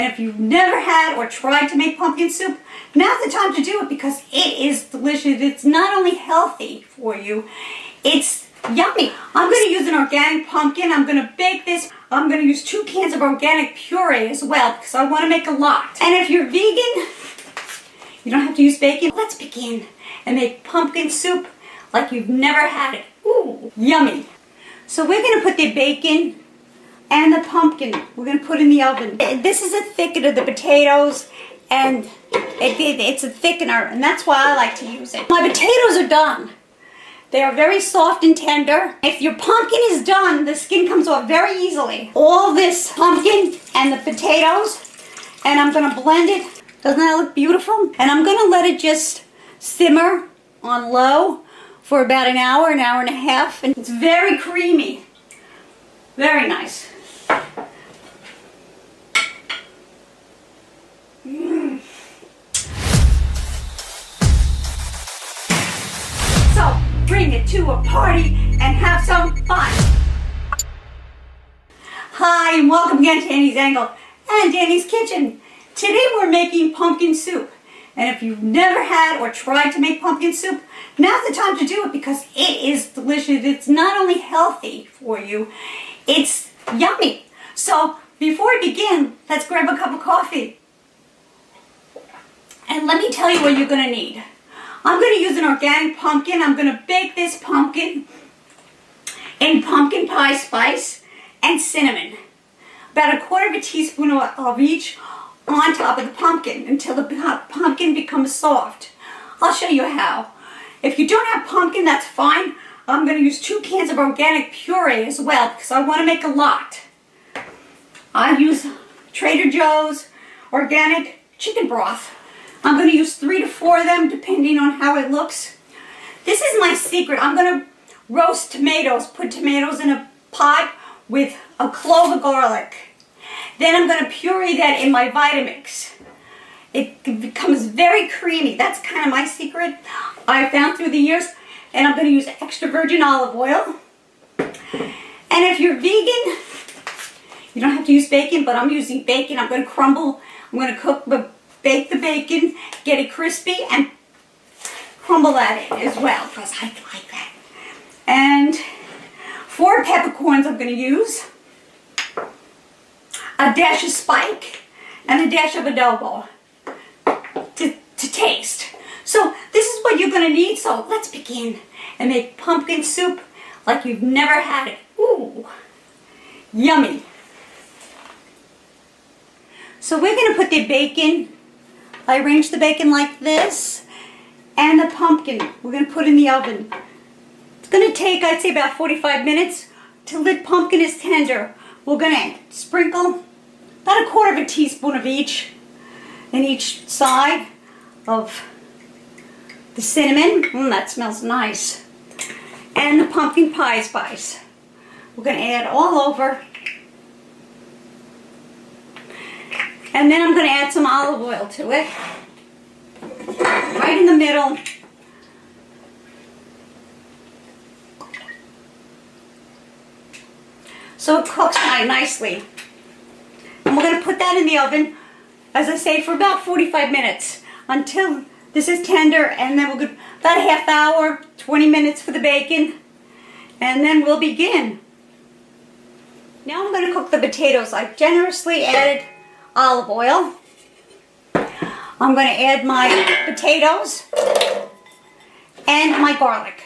If you've never had or tried to make pumpkin soup, now's the time to do it because it is delicious. It's not only healthy for you, it's yummy. I'm going to use an organic pumpkin. I'm going to bake this. I'm going to use 2 cans of organic puree as well because I want to make a lot. And if you're vegan, you don't have to use bacon. Let's begin and make pumpkin soup like you've never had it. Ooh, yummy. So we're going to put the bacon and the pumpkin, we're going to put in the oven. This is a thickener of the potatoes, and it's a thickener, and that's why I like to use it. My potatoes are done. They are very soft and tender. If your pumpkin is done, the skin comes off very easily. All this pumpkin and the potatoes, and I'm going to blend it. Doesn't that look beautiful? And I'm going to let it just simmer on low for about an hour and a half, and it's very creamy. Very nice. So bring it to a party and have some fun. Hi, and welcome again to Annie's Angle and Annie's Kitchen. Today we're making pumpkin soup. And if you've never had or tried to make pumpkin soup, now's the time to do it because it is delicious. It's not only healthy for you, it's yummy. So before we begin, let's grab a cup of coffee. And let me tell you what you're going to need. I'm going to use an organic pumpkin. I'm going to bake this pumpkin in pumpkin pie spice and cinnamon. About 1/4 teaspoon of each on top of the pumpkin until the pumpkin becomes soft. I'll show you how. If you don't have pumpkin, that's fine. I'm going to use 2 cans of organic puree as well because I want to make a lot. I use Trader Joe's organic chicken broth. I'm going to use 3 to 4 of them depending on how it looks. This is my secret. I'm going to roast tomatoes, put tomatoes in a pot with a clove of garlic. Then I'm going to puree that in my Vitamix. It becomes very creamy. That's kind of my secret I found through the years. And I'm going to use extra virgin olive oil. And if you're vegan, you don't have to use bacon, but I'm using bacon. I'm going to bake the bacon, get it crispy, and crumble that in as well, because I like that. And 4 peppercorns I'm going to use, a dash of spike, and a dash of adobo to taste. So this is what you're going to need, so let's begin and make pumpkin soup like you've never had it. Ooh, yummy. So we're going to put the bacon, I arranged the bacon like this, and the pumpkin we're going to put in the oven. It's going to take, I'd say, about 45 minutes till the pumpkin is tender. We're going to sprinkle about 1/4 teaspoon of each in each side of the cinnamon. That smells nice. And the pumpkin pie spice. We're going to add all over. And then I'm going to add some olive oil to it. Right in the middle. So it cooks quite nicely. And we're going to put that in the oven, as I say, for about 45 minutes until this is tender, and then we'll go about a half hour, 20 minutes for the bacon, and then we'll begin. Now I'm going to cook the potatoes. I've generously added olive oil. I'm going to add my potatoes and my garlic.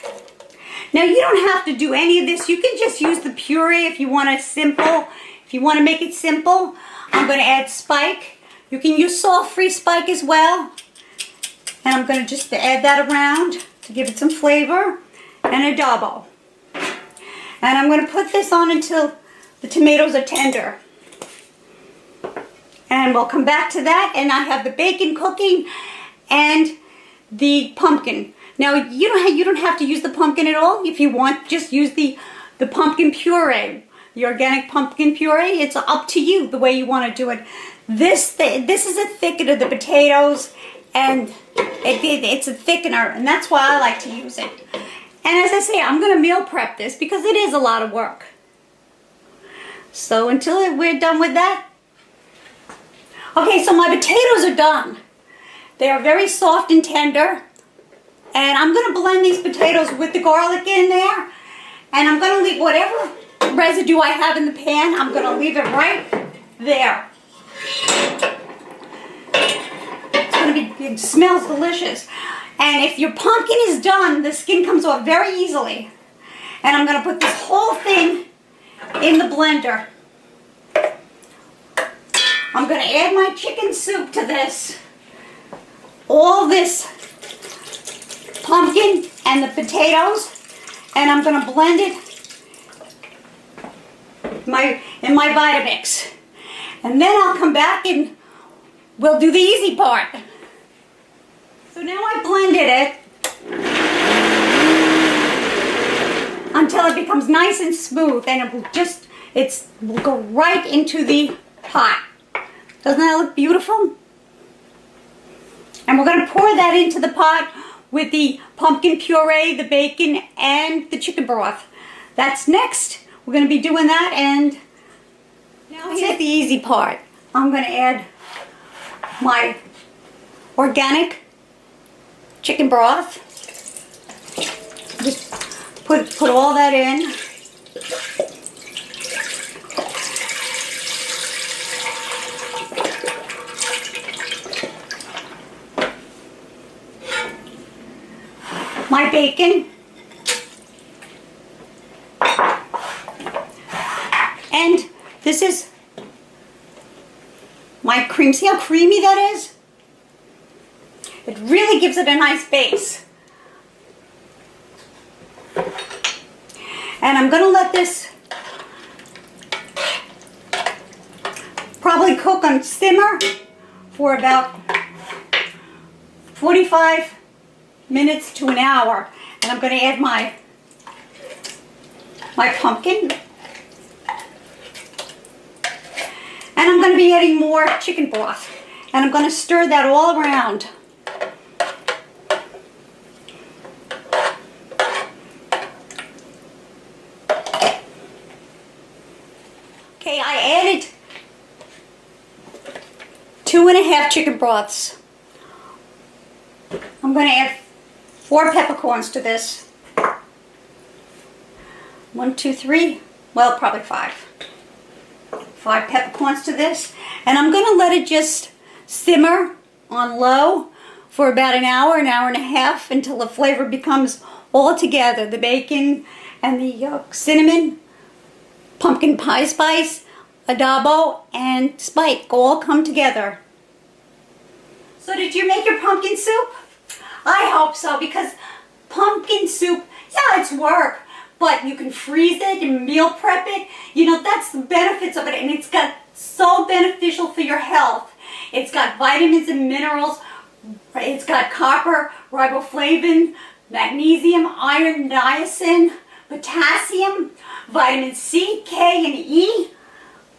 Now you don't have to do any of this. You can just use the puree if you want it simple. If you want to make it simple, I'm going to add spike. You can use salt-free spike as well. And I'm going to just add that around to give it some flavor, and adobo. And I'm going to put this on until the tomatoes are tender. And we'll come back to that, and I have the bacon cooking and the pumpkin. Now you don't have to use the pumpkin at all. If you want, just use the pumpkin puree, the organic pumpkin puree. It's up to you the way you want to do it. This is a thickener of the potatoes, and it's a thickener, and that's why I like to use it. And as I say, I'm going to meal prep this because it is a lot of work. So until we're done with that, Okay, so my potatoes are done. They are very soft and tender. And I'm going to blend these potatoes with the garlic in there. And I'm going to leave whatever residue I have in the pan, I'm going to leave it right there. It's going to be, it smells delicious. And if your pumpkin is done, the skin comes off very easily. And I'm going to put this whole thing in the blender. I'm going to add my chicken soup to this. All this pumpkin and the potatoes, and I'm going to blend it in my Vitamix. And then I'll come back and we'll do the easy part. So now I blended it until it becomes nice and smooth, and it will go right into the pot. Doesn't that look beautiful? And we're going to pour that into the pot with the pumpkin puree, the bacon, and the chicken broth. That's next. We're going to be doing that, and now here's the easy part. I'm going to add my organic chicken broth. Just put all that in. My bacon. And this is my cream. See how creamy that is? It really gives it a nice base. And I'm going to let this probably cook on simmer for about 45 minutes to an hour. And I'm going to add my pumpkin. And I'm going to be adding more chicken broth. And I'm going to stir that all around. Okay, I added 2.5 chicken broths. I'm going to add 4 peppercorns to this. 1, 2, 3, well, probably 5. 5 peppercorns to this. And I'm going to let it just simmer on low for about an hour and a half until the flavor becomes all together. The bacon and the cinnamon, pumpkin pie spice, adobo, and spike all come together. So did you make your pumpkin soup? I hope so, because pumpkin soup, yeah, it's work, but you can freeze it and meal prep it. You know, that's the benefits of it, and it's got so beneficial for your health. It's got vitamins and minerals. It's got copper, riboflavin, magnesium, iron, niacin, potassium, vitamin C, K, and E.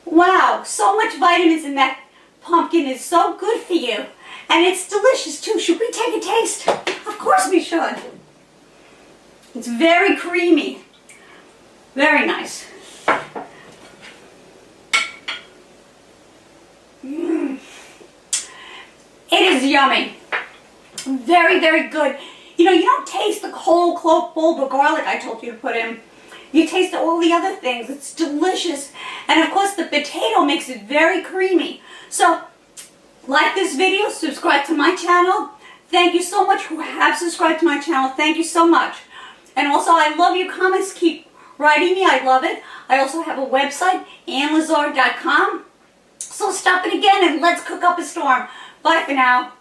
Wow, so much vitamins in that pumpkin is so good for you. And it's delicious too. Should we take a taste? Of course we should. It's very creamy. Very nice. It is yummy. Very, very good. You know, you don't taste the whole clove of garlic I told you to put in. You taste all the other things. It's delicious. And of course the potato makes it very creamy. So, like this video, subscribe to my channel. Thank you so much who have subscribed to my channel. Thank you so much. And also, I love your comments. Keep writing me. I love it. I also have a website, annelazar.com. So stop it again and let's cook up a storm. Bye for now.